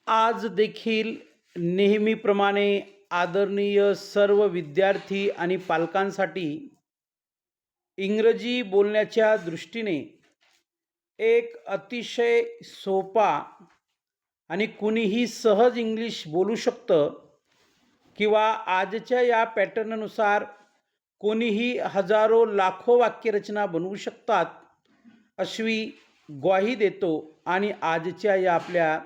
आज देखील नेहमीप्रमाणे आदरणीय सर्व विद्यार्थी आणि पालकांसाठी इंग्रजी बोलण्याच्या दृष्टीने एक अतिशय सोपा आणि कुणीही सहज इंग्लिश बोलू शकतं किंवा आजच्या या पॅटर्ननुसार कोणीही हजारो लाखो वाक्यरचना बनवू शकतात अशी ग्वाही देतो आणि आजच्या या आपल्या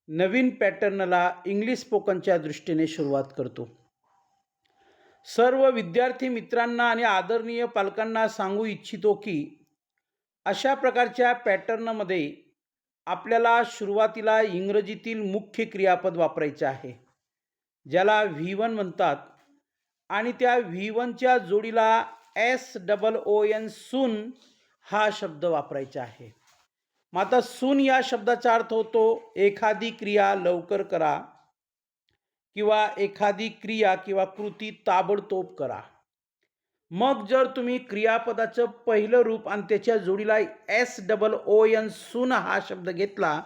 नवीन पॅटर्नला इंग्लिश स्पोकनच्या दृष्टीने सुरुवात करतो. सर्व विद्यार्थी मित्रांना आणि आदरणीय पालकांना सांगू इच्छितो की अशा प्रकारच्या पॅटर्नमध्ये आपल्याला सुरुवातीला इंग्रजीतील मुख्य क्रियापद वापरायचे आहे, ज्याला V1 म्हणतात, आणि त्या V1च्या जोडीला SOON सून हा शब्द वापरायचा आहे. मग आता सून या शब्दाचा अर्थ होतो एखादी क्रिया लवकर करा किंवा एखादी क्रिया किंवा कृती ताबडतोब करा. मग जर तुम्ही क्रियापदाचं पहिलं रूप आणि त्याच्या जोडीला SOON सून हा शब्द घेतला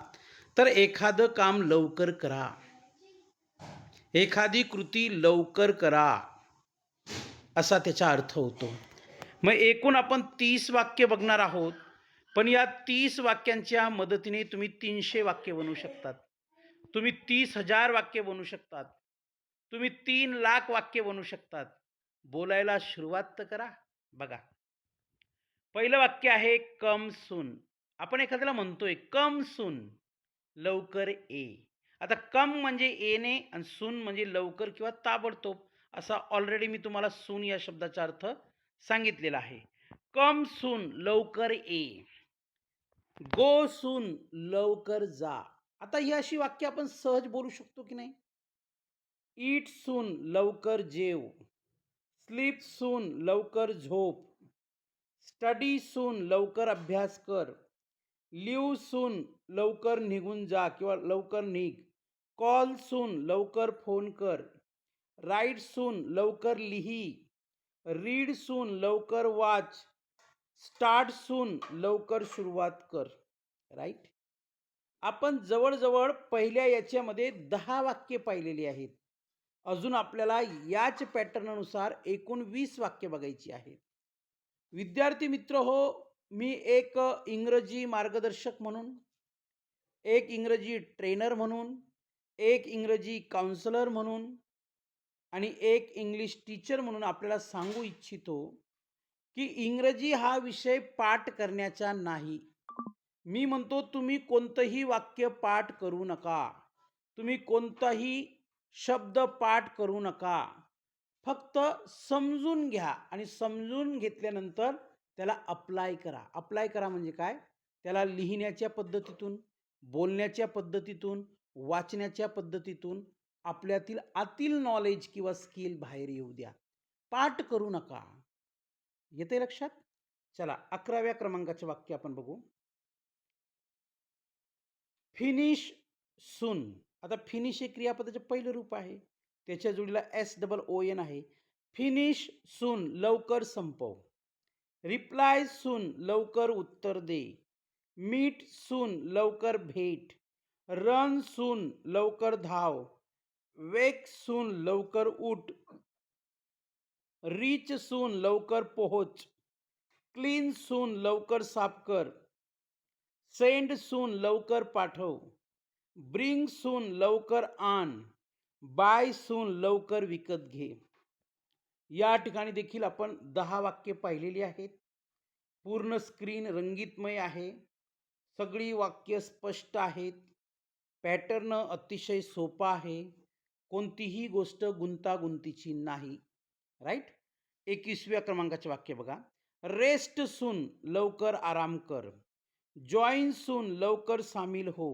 तर एखादं काम लवकर करा, एखादी कृती लवकर करा असा त्याचा अर्थ होतो. मग एकूण आपण 30 वाक्य बघणार आहोत, पण या 30 वाक्यांच्या मदतीने तुम्ही 300 वाक्य बनवू शकतात, तुम्ही 30,000 वाक्य बनवू शकतात, तुम्ही 3,00,000 वाक्य बनवू शकतात. बोलायला सुरुवात तर करा. बघा, पहिलं वाक्य आहे कम सून. आपण एखाद्याला म्हणतोय कम सून, लवकर ये. आता कम म्हणजे येणे आणि सून म्हणजे लवकर किंवा ताबडतोब, असा ऑलरेडी मी तुम्हाला सून या शब्दाचा अर्थ सांगितलेला आहे. कम सून, लवकर ये. गो सून, लवकर जा. आता ही अशी वाक्य आपण सहज बोलू शकतो की नाही? ईट सून, लवकर जेव. स्लीप सून, लवकर झोप. स्टडी सून, लवकर अभ्यास कर. लिव्ह सून, लवकर निघून जा किंवा लवकर निघ. कॉल सून, लवकर फोन कर. राईट सून, लवकर लिही. रीड सून, लवकर वाच. स्टार्ट सून, लवकर सुरुवात कर. राईट? आपण जवळजवळ पहिल्या याच्यामध्ये 10 वाक्य पाहिलेली आहेत. अजून आपल्याला याच पॅटर्ननुसार एकूण 20 वाक्य बघायची आहेत. विद्यार्थी मित्र हो, मी एक इंग्रजी मार्गदर्शक म्हणून, एक इंग्रजी ट्रेनर म्हणून, एक इंग्रजी काउन्सिलर म्हणून आणि एक इंग्लिश टीचर म्हणून आपल्याला सांगू इच्छितो की इंग्रजी हा विषय पाठ करण्याचा नाही. मी म्हणतो तुम्ही कोणतंही वाक्य पाठ करू नका, तुम्ही कोणताही शब्द पाठ करू नका. फक्त समजून घ्या आणि समजून घेतल्यानंतर त्याला अप्लाय करा. अप्लाय करा म्हणजे काय? त्याला लिहिण्याच्या पद्धतीतून, बोलण्याच्या पद्धतीतून, वाचण्याच्या पद्धतीतून आपल्यातील आतील नॉलेज किंवा स्किल बाहेर येऊ द्या. पाठ करू नका. येते लक्षात? चला 11व्या क्रमांकाचे वाक्य आपण बघू. फिनिश सून. आता फिनिश हे क्रियापदाचे पहिलं रूप आहे, त्याच्या जोडीला SOON आहे. फिनिश सून, लवकर संपव. रिप्लाय सून, लवकर उत्तर दे. मीट सून, लवकर भेट. रन सून, लवकर धाव. वेक सून, लवकर उठ. रीच सून, लवकर पोहोच. क्लीन सून, लवकर साफ कर. सेंड सून, लवकर पाठव. ब्रिंग सून, लवकर आण. बाय सून, लवकर विकत घे. या ठिकाणी देखील आपण 10 वाक्य पाहिलेली आहेत. पूर्ण स्क्रीन रंगीतमय आहे, सगळी वाक्य स्पष्ट आहेत. पॅटर्न अतिशय सोपा आहे, कोणतीही गोष्ट गुंतागुंतीची नाही. राईट? 21व्या क्रमांकाचे वाक्य बघा. रेस्ट सून, लवकर आराम कर. जॉईन सून, लवकर सामील हो.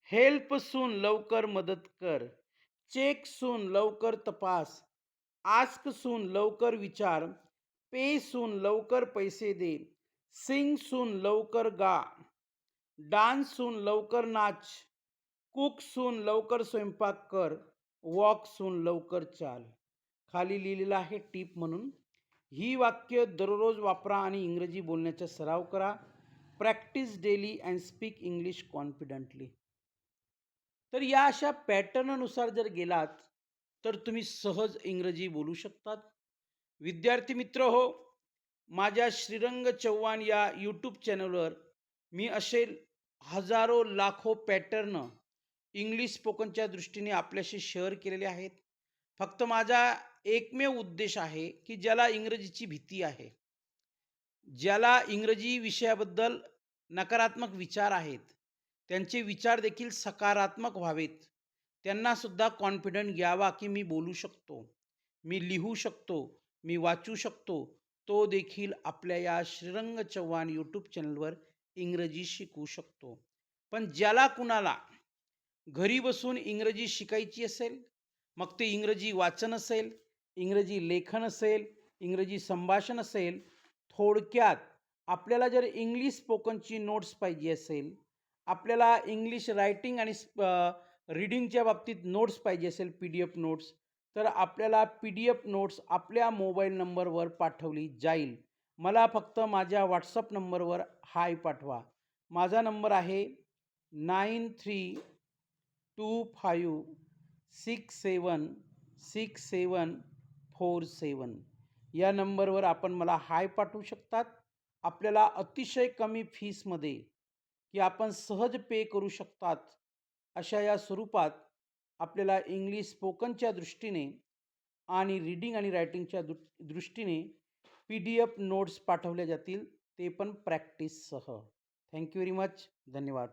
हेल्प सून, लवकर मदत कर. चेक सून, लवकर तपास. आस्क सून, लवकर विचार. पे सून, लवकर पैसे दे. सिंग सून, लवकर गा. डान्स सून, लवकर नाच. कुक सून, लवकर स्वयंपाक कर. वॉक सून, लवकर चाल. खाली लिहिलेलं आहे टिप म्हणून. ही वाक्य दररोज वापरा आणि इंग्रजी बोलण्याचा सराव करा. Practice daily and speak English confidently. तर या अशा पॅटर्ननुसार जर गेलात, तर तुम्ही सहज इंग्रजी बोलू शकतात. विद्यार्थी मित्र हो, माझ्या श्रीरंग चव्हाण या यूट्यूब चॅनलवर मी असे हजारो लाखो पॅटर्न इंग्लिश स्पोकनच्या दृष्टीने आपल्याशी शेअर केलेले आहेत. फक्त माझा एकमेव उद्देश आहे, की ज्याला इंग्रजीची भीती आहे, ज्याला इंग्रजी विषयाबद्दल नकारात्मक विचार आहेत, त्यांचे विचार देखील सकारात्मक व्हावेत. त्यांना सुद्धा कॉन्फिडंट यावा, की मी बोलू शकतो, मी लिहू शकतो, मी वाचू शकतो. तो देखील आपल्या या श्रीरंग चव्हाण यूट्यूब चॅनलवर इंग्रजी शिकू शकतो. पण ज्याला कुणाला घरी बसून इंग्रजी शिकायची असेल, मग ते इंग्रजी वाचन असेल, इंग्रजी लेखन असेल, इंग्रजी संभाषण असेल, थोडक्यात आपल्याला जर इंग्लिश स्पोकनची नोट्स पाहिजे असेल, आपल्याला इंग्लिश रायटिंग आणि रीडिंगच्या बाबतीत नोट्स पाहिजे असेल, PDF नोट्स, तर आपल्याला PDF नोट्स आपल्या मोबाईल नंबरवर पाठवली जाईल. मला फक्त माझ्या WhatsApp नंबरवर हाय पाठवा. माझा नंबर आहे 9325676747. या नंबरवर आपण मला हाय पाठवू शकतात. आपल्याला अतिशय कमी फीसमध्ये, की आपण सहज पे करू शकतात, अशा या स्वरूपात आपल्याला इंग्लिश स्पोकनच्या दृष्टीने आणि रीडिंग आणि रायटिंगच्या दृष्टीने PDF नोट्स पाठवल्या जातील, ते पण प्रॅक्टिससह. Thank you very much. धन्यवाद.